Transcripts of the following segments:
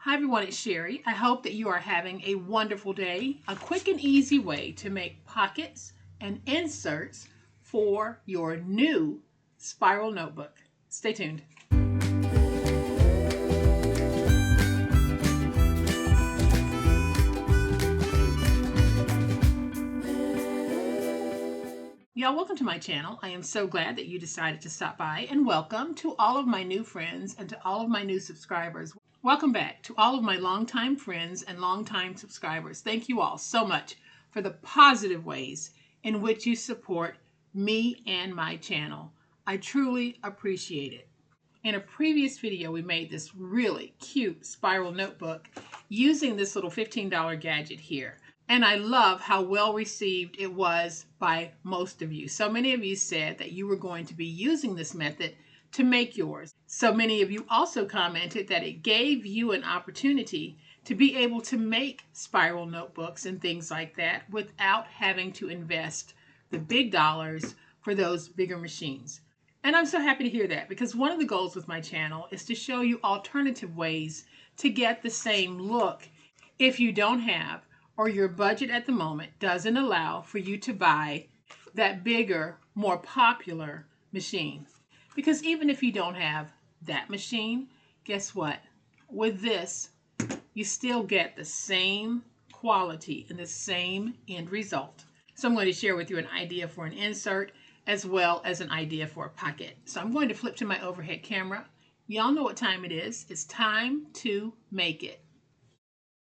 Hi everyone, it's Sherry. I hope that you are having a wonderful day. A quick and easy way to make pockets and inserts for your new spiral notebook. Stay tuned. Y'all, welcome to my channel. I am so glad that you decided to stop by, and welcome to all of my new friends and to all of my new subscribers. Welcome back to all of my longtime friends and longtime subscribers. Thank you all so much for the positive ways in which you support me and my channel. I truly appreciate it. In a previous video, we made this really cute spiral notebook using this little $15 gadget here. And I love how well received it was by most of you. So many of you said that you were going to be using this method to make yours. So many of you also commented that it gave you an opportunity to be able to make spiral notebooks and things like that without having to invest the big dollars for those bigger machines. And I'm so happy to hear that, because one of the goals with my channel is to show you alternative ways to get the same look if you don't have, or your budget at the moment doesn't allow for you to buy that bigger, more popular machine. Because even if you don't have that machine, guess what? With this, you still get the same quality and the same end result. So I'm going to share with you an idea for an insert as well as an idea for a pocket. So I'm going to flip to my overhead camera. Y'all know what time it is. It's time to make it.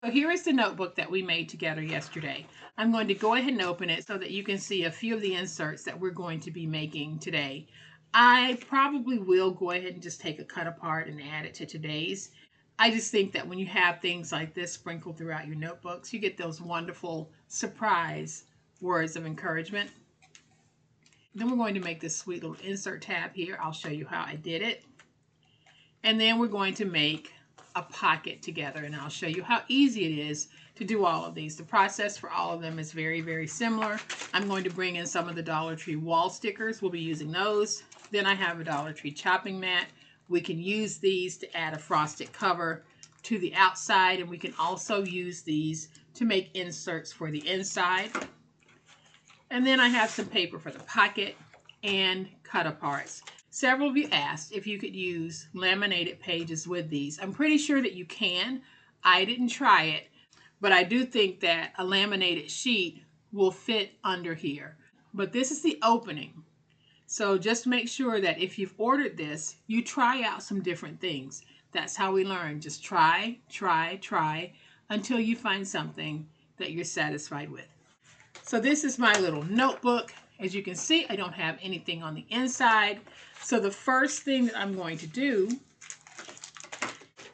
So here is the notebook that we made together yesterday. I'm going to go ahead and open it so that you can see a few of the inserts that we're going to be making today. I probably will go ahead and just take a cut apart and add it to today's. I just think that when you have things like this sprinkled throughout your notebooks, you get those wonderful surprise words of encouragement. Then we're going to make this sweet little insert tab here. I'll show you how I did it. And then we're going to make a pocket together, and I'll show you how easy it is to do all of these. The process for all of them is very, very similar. I'm going to bring in some of the Dollar Tree wall stickers. We'll be using those. Then I have a Dollar Tree chopping mat. We can use these to add a frosted cover to the outside, and we can also use these to make inserts for the inside. And then I have some paper for the pocket and cut aparts. Several of you asked if you could use laminated pages with these. I'm pretty sure that you can. I didn't try it, but I do think that a laminated sheet will fit under here. But this is the opening. So just make sure that if you've ordered this, you try out some different things. That's how we learn. Just try until you find something that you're satisfied with. So this is my little notebook. As you can see, I don't have anything on the inside. So the first thing that I'm going to do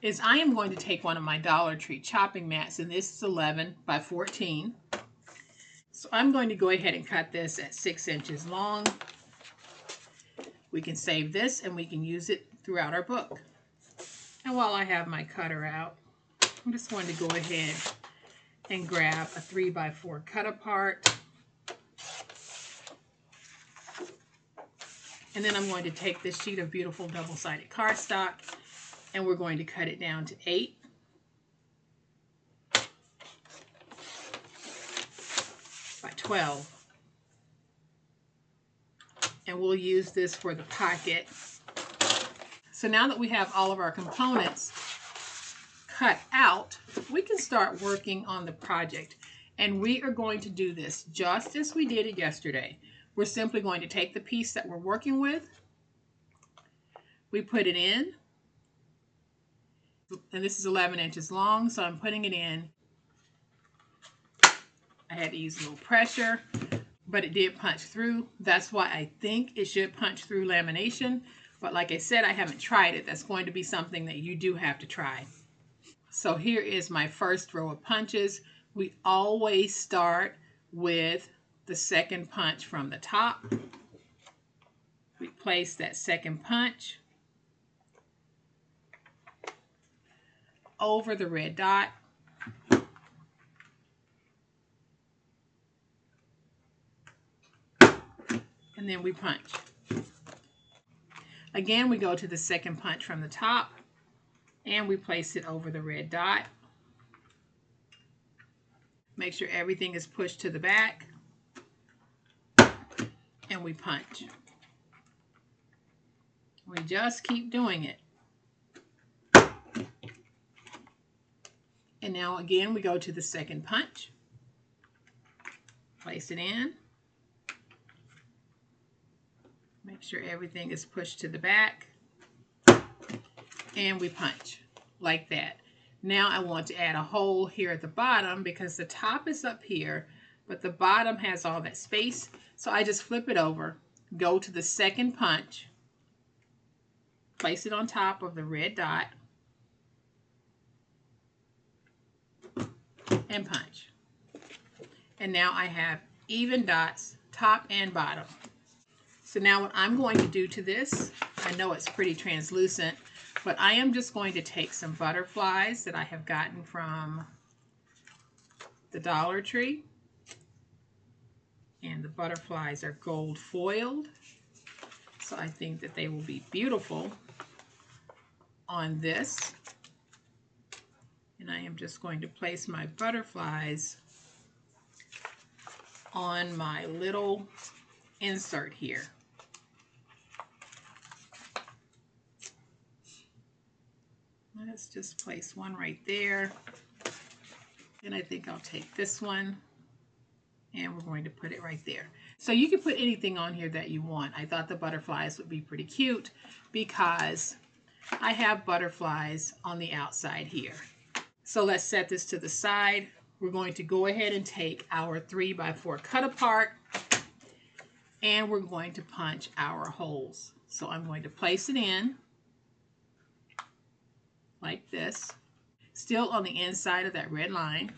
is I am going to take one of my Dollar Tree chopping mats, and this is 11 by 14. So I'm going to go ahead and cut this at 6 inches long. We can save this and we can use it throughout our book. And while I have my cutter out, I'm just going to go ahead and grab a 3 by 4 cut apart. And then I'm going to take this sheet of beautiful double-sided cardstock, and we're going to cut it down to 8. By 12. And we'll use this for the pocket. So now that we have all of our components cut out, we can start working on the project. And we are going to do this just as we did it yesterday. We're simply going to take the piece that we're working with, we put it in, and this is 11 inches long, so I'm putting it in. I had to use a little pressure, but it did punch through. That's why I think it should punch through lamination, but like I said, I haven't tried it. That's going to be something that you do have to try. So here is my first row of punches. We always start with the second punch from the top. We place that second punch over the red dot. And then we punch. Again, we go to the second punch from the top. and we place it over the red dot. Make sure everything is pushed to the back, and we punch. We just keep doing it. And now again, we go to the second punch. Place it in. Make sure everything is pushed to the back. And we punch like that. Now I want to add a hole here at the bottom because the top is up here, but the bottom has all that space. So I just flip it over, go to the second punch, place it on top of the red dot, and punch. And now I have even dots, top and bottom. So now what I'm going to do to this, I know it's pretty translucent, but I am just going to take some butterflies that I have gotten from the Dollar Tree. And the butterflies are gold foiled. So I think that they will be beautiful on this. And I am just going to place my butterflies on my little insert here. Let's just place one right there. And I think I'll take this one and we're going to put it right there. So you can put anything on here that you want. I thought the butterflies would be pretty cute because I have butterflies on the outside here. So let's set this to the side. We're going to go ahead and take our 3x4 cut apart and we're going to punch our holes. So I'm going to place it in like this, still on the inside of that red line,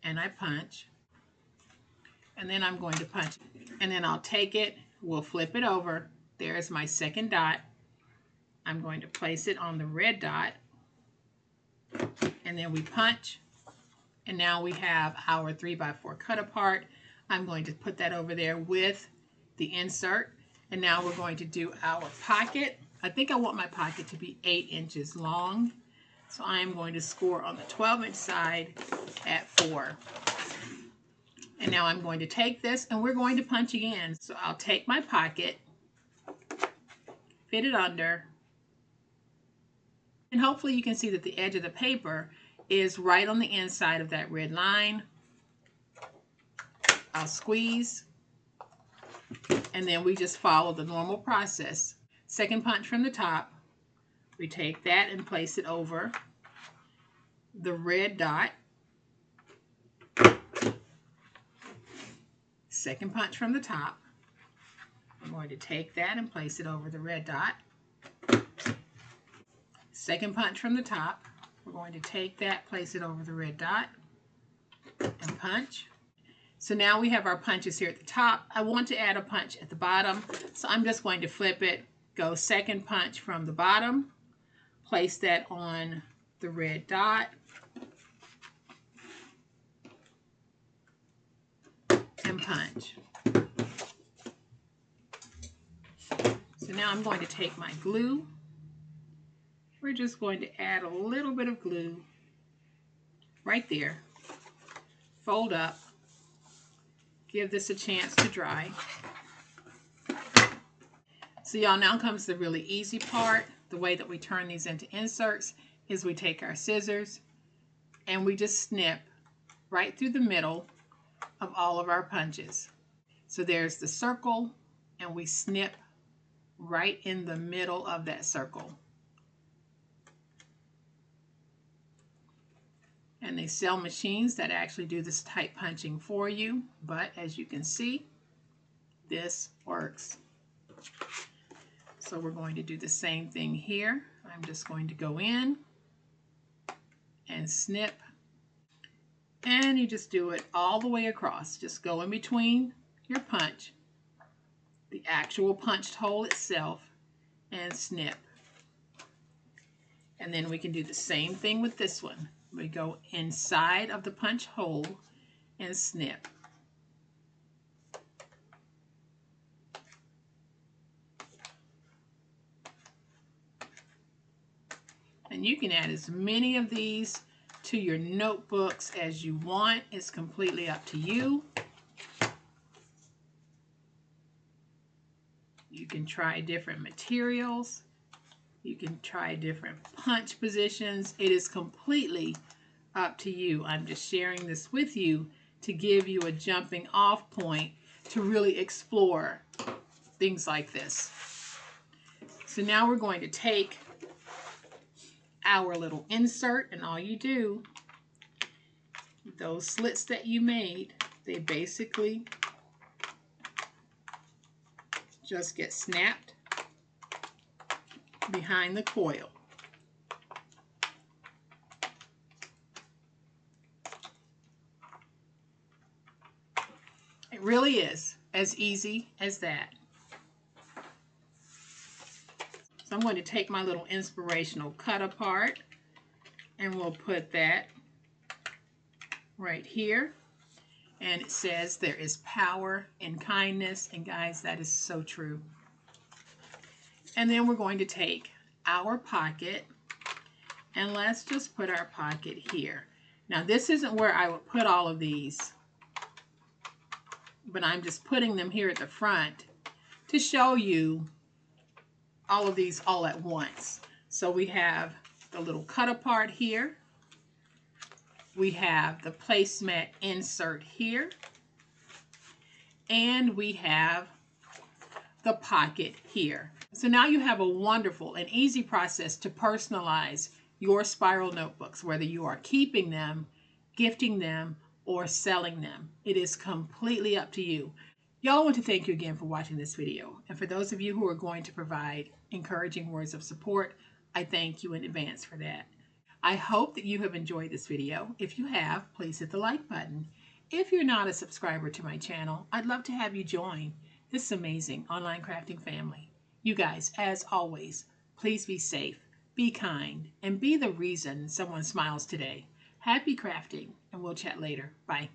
and I punch, and then I'm going to punch it. And then I'll take it, we'll flip it over. There's my second dot. I'm going to place it on the red dot, and then we punch, and now we have our 3x4 cut apart. I'm going to put that over there with the insert, and now we're going to do our pocket. I think I want my pocket to be 8 inches long, so I am going to score on the 12-inch side at 4. And now I'm going to take this and we're going to punch again. So I'll take my pocket, fit it under, and hopefully you can see that the edge of the paper is right on the inside of that red line. I'll squeeze, and then we just follow the normal process. Second punch from the top, we take that and place it over the red dot. Second punch from the top, I'm going to take that and place it over the red dot. Second punch from the top, we're going to take that, place it over the red dot, and punch. So now we have our punches here at the top. I want to add a punch at the bottom, so I'm just going to flip it, go second punch from the bottom, place that on the red dot, and punch. So now I'm going to take my glue. We're just going to add a little bit of glue right there. Fold up. Give this a chance to dry. So y'all, now comes the really easy part. The way that we turn these into inserts is we take our scissors and we just snip right through the middle of all of our punches. So there's the circle and we snip right in the middle of that circle. And they sell machines that actually do this type punching for you, but as you can see, this works. So we're going to do the same thing here. I'm just going to go in and snip, and you just do it all the way across. Just go in between your punch, the actual punched hole itself, and snip. And then we can do the same thing with this one. We go inside of the punch hole and snip. And you can add as many of these to your notebooks as you want. It's completely up to you. You can try different materials. You can try different punch positions. It is completely up to you. I'm just sharing this with you to give you a jumping off point to really explore things like this. So now we're going to take our little insert, and all you do, those slits that you made, they basically just get snapped behind the coil. It really is as easy as that. So I'm going to take my little inspirational cut apart, and we'll put that right here. And it says there is power in kindness, and guys, that is so true. And then we're going to take our pocket, and let's just put our pocket here. Now this isn't where I would put all of these, but I'm just putting them here at the front to show you all of these all at once. So we have the little cut apart here. We have the placemat insert here. And we have the pocket here. So now you have a wonderful and easy process to personalize your spiral notebooks, whether you are keeping them, gifting them, or selling them. It is completely up to you. Y'all, I want to thank you again for watching this video. And for those of you who are going to provide encouraging words of support, I thank you in advance for that. I hope that you have enjoyed this video. If you have, please hit the like button. If you're not a subscriber to my channel, I'd love to have you join this amazing online crafting family. You guys, as always, please be safe, be kind, and be the reason someone smiles today. Happy crafting, and we'll chat later. Bye.